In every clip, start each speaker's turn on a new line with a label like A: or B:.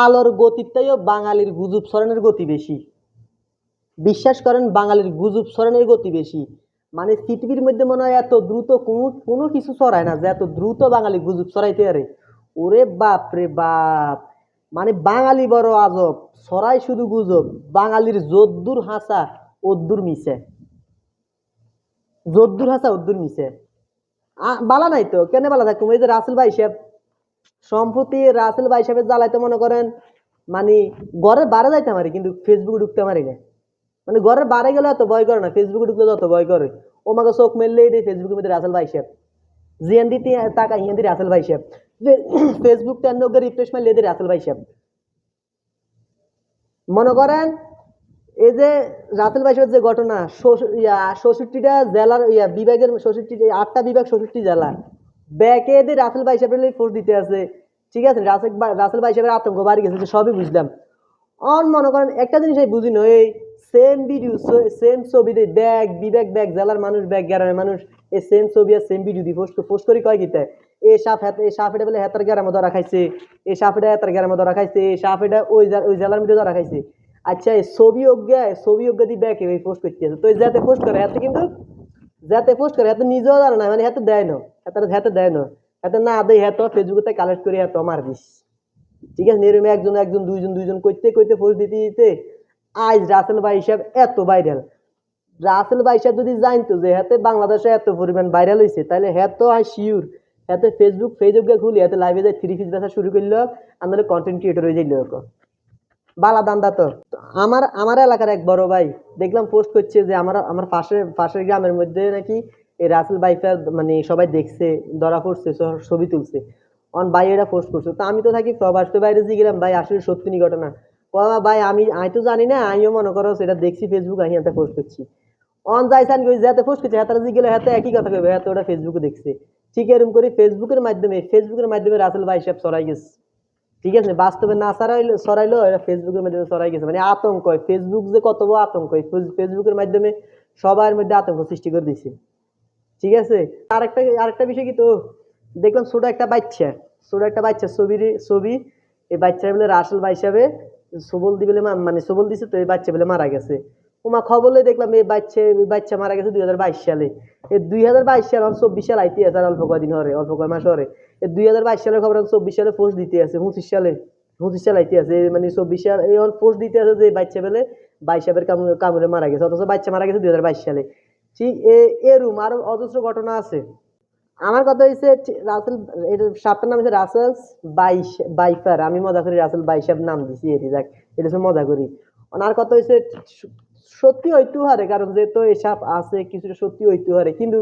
A: আলোর গতিতেও বাঙালির গুজব ছড়ানোর গতি বেশি। বিশ্বাস করেন, বাঙালির গুজব ছড়ানোর গতি বেশি। মানে পৃথিবীর মধ্যে মনে হয় এত দ্রুত কোনো কোনো কিছু ছড়ায় না যে এত দ্রুত বাঙালি গুজব ছড়াইতে পারে। ওরে বাপ রে বাপ, মানে বাঙালি বড় আজব, ছড়াই শুধু গুজব। বাঙালির যদ্দুর হাসা ওদ্দুর মিছে, যদ্দুর হাসা ওদ্দুর মিছে। বালা নাই তো কেন বালা থাকতো? এই যে রাসেল ভাই সাহেব, সম্প্রতি রাসেল ভাই সাহেবের জ্বালাইতে মনে করেন মানে ঘরের বাইরে যাইতে পারি কিন্তু ফেসবুকে ঢুকতে পারি না। মানে ঘরের বাইরে গেলে এত ভয় করে না, ফেসবুকে ঢুকলে যত ভয় করে। ও মাকে চোখ মেললেই রে ফেসবুকের মধ্যে রাসেল ভাই সাহেব, জিএনডি টাকা হিন্দি রাসেল ভাই সাহেব, ফেসবুক টেন রিফ্রেশ মারলে এদের রাসেল ভাই সাহেব। মনে করেন এই যে রাসেল ভাই সাহেবের যে ঘটনা, ৬৬টা জেলার বিভাগের ৬৬ ৮টা বিভাগ ৬৬ জেলা ব্যাকে এদের রাসেল ভাই সাহেবের ফোর্স দিতে আছে। ঠিক আছে, রাসেল ভাই সাহেবের আতঙ্ক বাড়ি গেছে, সবই বুঝলাম। অন মনে করেন একটা জিনিস আমি বুঝি না, এই সেম ভিডিও সেম ছবি দিয়ে ব্যাগ বিবেক ব্যাগ জেলার মানুষ ব্যাগ গ্রামের মানুষ এই সেম ছবি আর সেম ভিডিও দিয়ে পোস্ট করি কয় গীতে এই সাপ এই সাপ এটা বলে হেতার গ্রামে ধরা খাইছে, এই সাপ এটা হেতার গ্রামে ধরা খাইছে, এই সাপ এটা ওই জেলার মধ্যে ধরা খাইছে। আচ্ছা, এই ছবি অজ্ঞা দিয়ে ব্যাগ এই পোস্ট করতে আছে, তো যাতে পোস্ট করে হাতে কিন্তু যাতে পোস্ট করে হাতে নিজেও জানে না, মানে হাতে দেয় না, হাতে দেয় না, হাতে না দেয়, হাতে ফেসবুকে কালেক্ট করে হাতে মার দিস। ঠিক আছে, এরকম একজন একজন দুইজন করতে করতে পোস্ট দিতে দিতে আজ রাসেল ভাই হিসাব এত ভাইরাল। রাসেল ভাই সাহেব যদি জানতো যে হাতে বাংলাদেশে এত পরিমাণ ভাইরাল হয়েছে, তাহলে হ্যাঁ তো আই শিওর হাতে ফেসবুকে খুলি হাতে লাইভে যায় থ্রি পিস বেচা শুরু করলো, আমাদের কন্টেন্ট ক্রিয়েটর হয়ে যাইল। বালা দান্দা তো। আমার আমার এলাকার এক বড় ভাই দেখলাম পোস্ট করছে যে আমার পাশের গ্রামের মধ্যে নাকি এই রাসেল ভাইফার মানে সবাই দেখছে, ধরা পড়ছে, ছবি তুলছে। অন ভাই এটা পোস্ট করছে, তো আমি তো থাকি প্রবাস, তো বাইরে দিয়ে গেলাম ভাই আসলে সত্যি নি ঘটনা। ভাই আমি তো জানি না, আমিও মনে করো সেটা দেখছি ফেসবুক, আমি হাতে পোস্ট করছি। অন যাইছেন যাতে পোস্ট করছে হাতে গেলে হাতে একই কথা কইবে, হাতে ওটা ফেসবুকে দেখছে। ঠিক এরকম করে ফেসবুকের মাধ্যমে রাসেল ভাই সাহেব ছড়াই গেছে। ঠিক আছে, বাস্তবে না ছড়াইলো এটা ফেসবুকের মাধ্যমে ছড়াই গেছে। মানে আতঙ্ক, ফেসবুক যে কত বড় আতঙ্ক, ফেসবুকের মাধ্যমে সবার মধ্যে আতঙ্ক সৃষ্টি করে দিছে। ঠিক আছে, আরেকটা বিষয় কি তো দেখলাম, ছোট একটা বাচ্চা ছবি, এই বাচ্চা বলে রাসেল ভাই সাহেবে সবল দিবে, মানে সবল দিছে, তো এই বাচ্চা বলে মারা গেছে। ওমা খবরে দেখলাম এই বাচ্চা মারা গেছে ২০২২ সালে। এই ২০২২ সাল ২৪ সাল আইতে আছে, আর অল্প কয়দিন হরে, অল্প কয় মাস হরে। এই ২০২২ সালের খবর ২৪ সালে পোস্ট দিতে আছে, ২৫ সাল আইতে আছে, মানে ২৪ সাল এই পোস্ট দিতে আছে যে বাচ্চা বেলে ২২ সালের কামড়ে মারা গেছে, অথচ বাচ্চা মারা গেছে ২০২২ সালে। ঠিক এরম আরো অজস্র ঘটনা আছে। আমার কথা হচ্ছে রাসেল, এটা সাপটার নাম হচ্ছে রাসেল বাইফার, আমি মজা করি রাসেল বাইসাব নাম দিছি, এটি যাক, এটা হচ্ছে মজা করি। ওনার কথা হচ্ছে সত্যি হইতে হারে, কারণ যেহেতু এই সাপ আছে কিছুটা সত্যি হইতে হারে, কিন্তু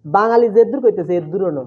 A: বাঙালি যে দূর করতেছে এর দূরও না।